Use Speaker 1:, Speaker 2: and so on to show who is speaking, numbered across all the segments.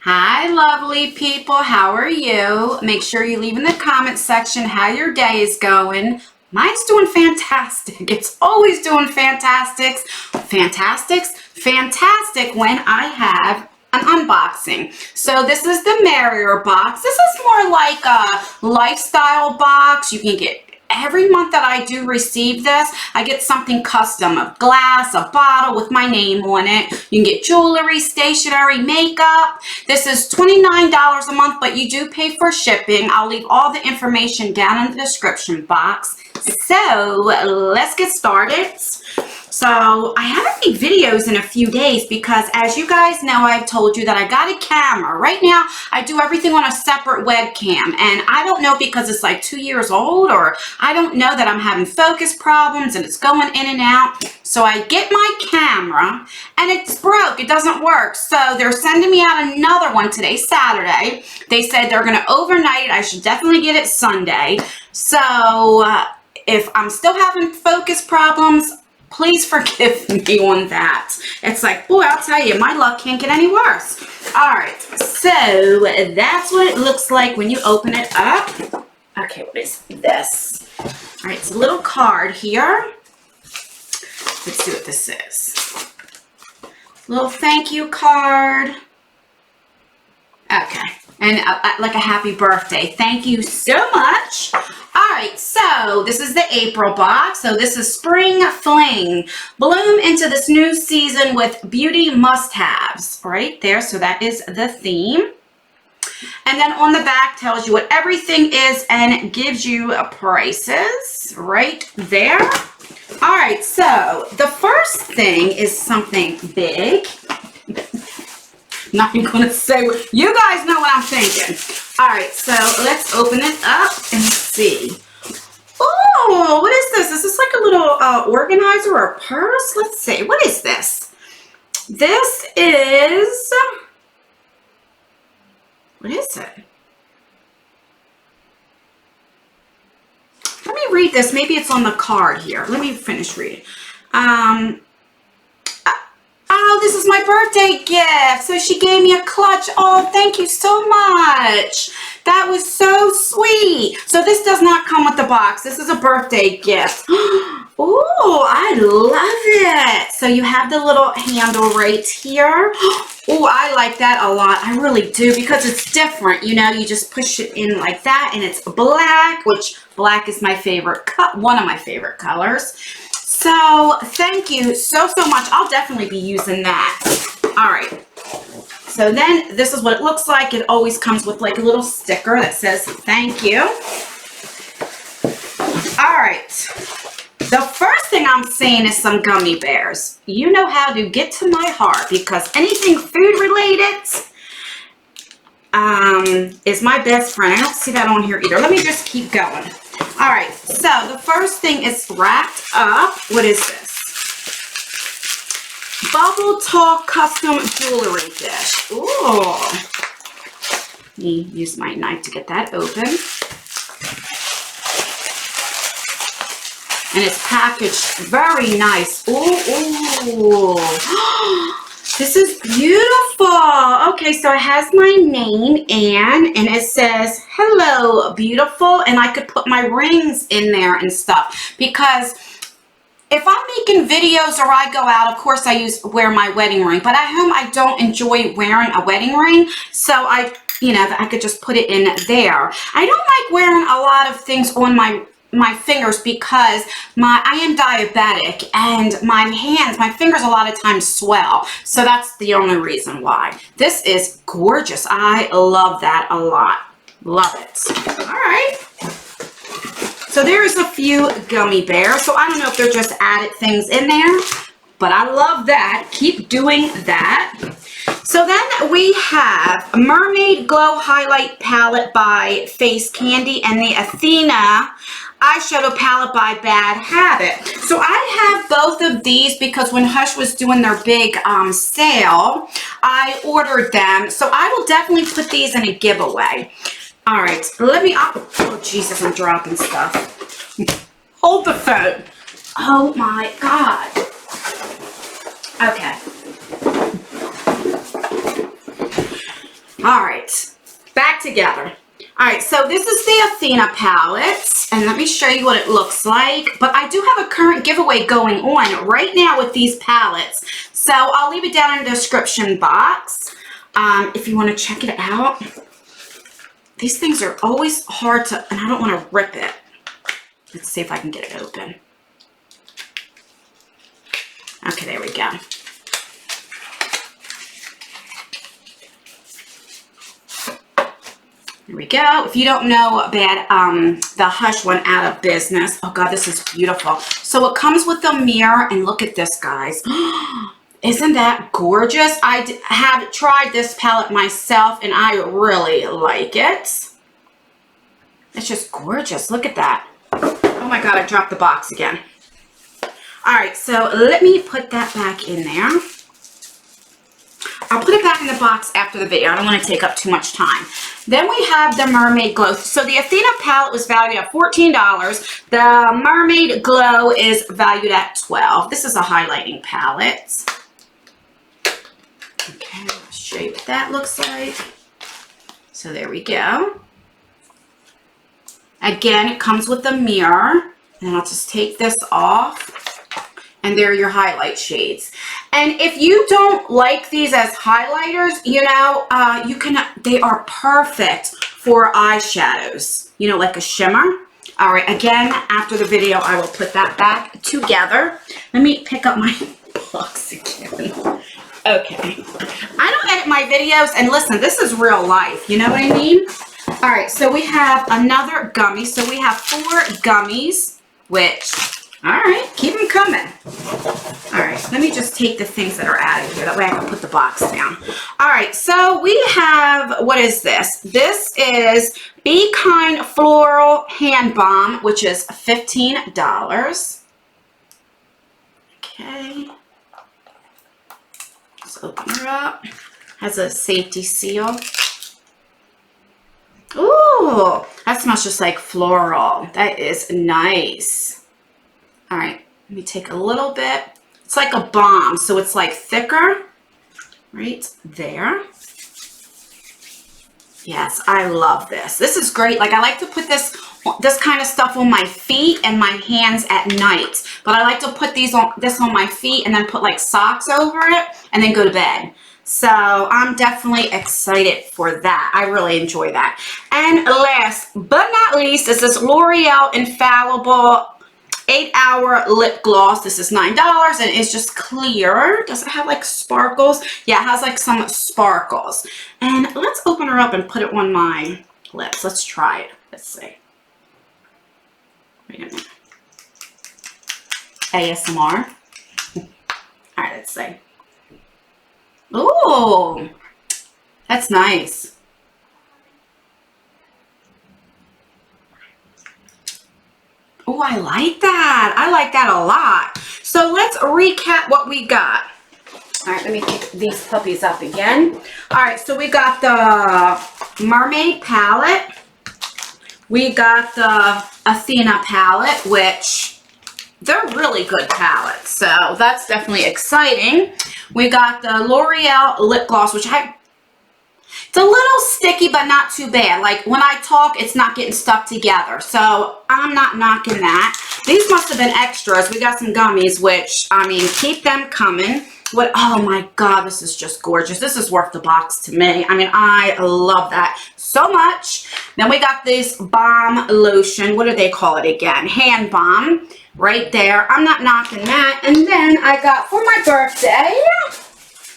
Speaker 1: Hi, lovely people. How are you? Make sure you leave in the comment section how your day is going. Mine's doing fantastic. It's always doing fantastic when I have an unboxing. So this is the Mariér box. This is more like a lifestyle box. You can get every month that I do receive this, I get something custom, a glass, a bottle with my name on it. You can get jewelry, stationery, makeup. This is $29 a month, but you do pay for shipping. I'll leave all the information down in the description box. So let's get started. So I haven't made videos in a few days because, as you guys know, I've told you that I got a camera. Right now, I do everything on a separate webcam, and I don't know because it's like 2 years old, or I don't know that I'm having focus problems and it's going in and out. So I get my camera and it's broke. It doesn't work. So they're sending me out another one today, Saturday. They said they're going to overnight it. I should definitely get it Sunday. So if I'm still having focus problems, please forgive me on that. It's like, boy, I'll tell you, my luck can't get any worse. All right, so that's what it looks like when you open it up. Okay, what is this? All right, it's a little card here. Let's see what this is. Little thank you card. Okay, and like a happy birthday. Thank you so much. All right, so this is the April box. So this is Spring Fling. Bloom into this new season with beauty must-haves. Right there, so that is the theme. And then on the back tells you what everything is and gives you prices right there. All right, so the first thing is something big. Not even going to say what, you guys know what I'm thinking. All right, so let's open it up and see. Oh, what is this? Is this like a little organizer or a purse? Let's see. What is this? This is, what is it? Let me read this. Maybe it's on the card here. Let me finish reading. Oh, this is my birthday gift. So she gave me a clutch. Oh, thank you so much. That was so sweet. So this does not come with the box. This is a birthday gift. Oh, I love it. So you have the little handle right here. Oh, I like that a lot. I really do, because it's different. You know, you just push it in like that, and it's black, which black is my favorite, one of my favorite colors. So thank you so much. I'll definitely be using that. All right. So then this is what it looks like. It always comes with like a little sticker that says thank you. All right. The first thing I'm seeing is some gummy bears. You know how to get to my heart, because anything food related is my best friend. I don't see that on here either. Let me just keep going. All right, so the first thing is wrapped up. What is this? Bubble Talk Custom Jewelry Dish. Ooh. Let me use my knife to get that open. And it's packaged very nice. Ooh. This is beautiful. Okay, so it has my name, Anne, and it says, hello, beautiful. And I could put my rings in there and stuff, because if I'm making videos or I go out, of course I wear my wedding ring, but at home I don't enjoy wearing a wedding ring. So I could just put it in there. I don't like wearing a lot of things on my fingers, because I am diabetic, and my fingers a lot of times swell. So that's the only reason why. This is gorgeous. I love that a lot. Love it. All right. So there's a few gummy bears. So I don't know if they're just added things in there, but I love that. Keep doing that. So then we have a Mermaid Glow Highlight Palette by Face Candy and the Athena Eyeshadow Palette by Bad Habit. So I have both of these because when Hush was doing their big sale, I ordered them. So I will definitely put these in a giveaway. All right, let me, oh Jesus, I'm dropping stuff. Hold the phone. Oh my God. Okay. All right, back together. All right, so this is the Athena palette, and let me show you what it looks like. But I do have a current giveaway going on right now with these palettes, so I'll leave it down in the description box if you want to check it out. These things are always hard to, and I don't want to rip it. Let's see if I can get it open. Okay, there we go. Here we go. If you don't know about the Hush went out of business. Oh God, this is beautiful. So it comes with a mirror, and look at this, guys. Isn't that gorgeous? I have tried this palette myself, and I really like it. It's just gorgeous. Look at that. Oh my God, I dropped the box again. All right, so let me put that back in there. I'll put it back in the box after the video. I don't want to take up too much time. Then we have the Mermaid Glow. So the Athena palette was valued at $14. The Mermaid Glow is valued at $12. This is a highlighting palette. Okay, I'll show you what that looks like. So there we go. Again, it comes with a mirror. And I'll just take this off. And there are your highlight shades. And if you don't like these as highlighters, you know, they are perfect for eyeshadows, you know, like a shimmer. All right, again, after the video, I will put that back together. Let me pick up my box again. Okay. I don't edit my videos, and listen, this is real life, you know what I mean? All right, so we have another gummy. So we have 4 gummies, which... All right, keep them coming. All right, let me just take the things that are out of here. That way I can put the box down. All right, so we have, what is this? This is Be Kind Floral Hand Balm, which is $15. Okay. Let's open her up. Has a safety seal. Ooh, that smells just like floral. That is nice. All right, let me take a little bit. It's like a balm, so it's like thicker, right there. Yes, I love this. This is great. Like, I like to put this kind of stuff on my feet and my hands at night. But I like to put this on my feet and then put like socks over it and then go to bed. So I'm definitely excited for that. I really enjoy that. And last but not least, this is L'Oreal Infallible 8-hour lip gloss. This is $9 and it's just clear. Does it have like sparkles? Yeah, it has like some sparkles. And let's open her up and put it on my lips. Let's try it. Let's see. Wait a minute. ASMR. All right, let's see. Ooh, that's nice. Oh, I like that. I like that a lot. So let's recap what we got. All right, let me pick these puppies up again. All right, so we got the Mermaid palette. We got the Athena palette, which they're really good palettes. So that's definitely exciting. We got the L'Oreal lip gloss, which it's a little sticky, but not too bad. Like, when I talk, it's not getting stuck together. So, I'm not knocking that. These must have been extras. We got some gummies, which, I mean, keep them coming. Oh my God, this is just gorgeous. This is worth the box to me. I mean, I love that so much. Then we got this balm lotion. What do they call it again? Hand balm right there. I'm not knocking that. And then I got, for my birthday,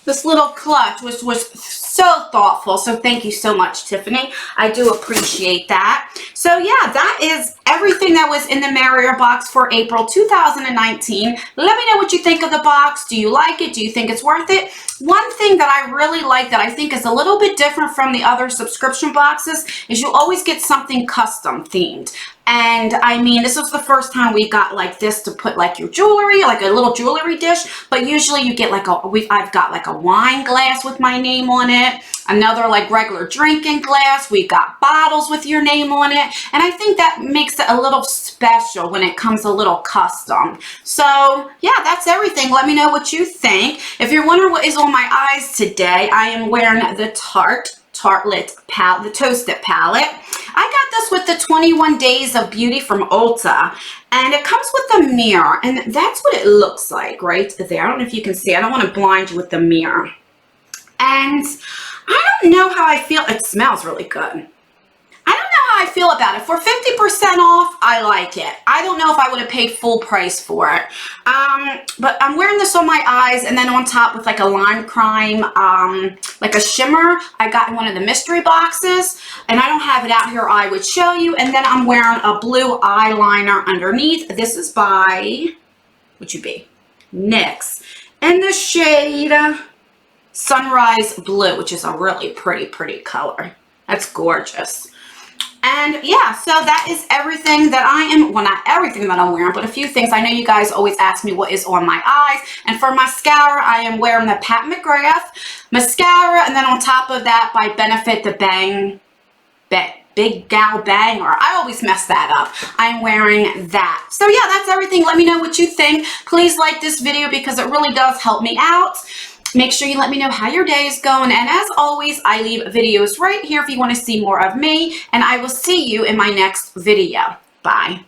Speaker 1: this little clutch, which was so thoughtful. So thank you so much, Tiffany. I do appreciate that. So yeah, that is everything that was in the Mariér box for April 2019. Let me know what you think of the box. Do you like it? Do you think it's worth it? One thing that I really like that I think is a little bit different from the other subscription boxes is you always get something custom themed. And I mean, this was the first time we got like this to put like your jewelry, like a little jewelry dish. But usually you get like I've got like a wine glass with my name on it. Another like regular drinking glass. We've got bottles with your name on it. And I think that makes it a little special when it comes a little custom. So yeah, that's everything. Let me know what you think. If you're wondering what is on my eyes today, I am wearing the Tarte Tartelette palette, the Toasted palette. I got this with the 21 Days of Beauty from Ulta, and it comes with a mirror, and that's what it looks like right there. I don't know if you can see. I don't want to blind you with the mirror. And I don't know how I feel. It smells really good. I don't know how I feel about it. For 50% off, I like it. I don't know if I would have paid full price for it. But I'm wearing this on my eyes, and then on top with like a lime crime, like a shimmer I got in one of the mystery boxes. And I don't have it out here, I would show you. And then I'm wearing a blue eyeliner underneath. This is by, what'd you be? NYX. In the shade Sunrise Blue, which is a really pretty color. That's gorgeous. And yeah, so that is everything that I am, well, not everything that I'm wearing, but a few things. I know you guys always ask me what is on my eyes. And for mascara, I am wearing the Pat McGrath mascara. And then on top of that, by Benefit, the Big Gal Bang, or I always mess that up. I'm wearing that. So yeah, that's everything. Let me know what you think. Please like this video because it really does help me out. Make sure you let me know how your day is going. And as always, I leave videos right here if you want to see more of me. And I will see you in my next video. Bye.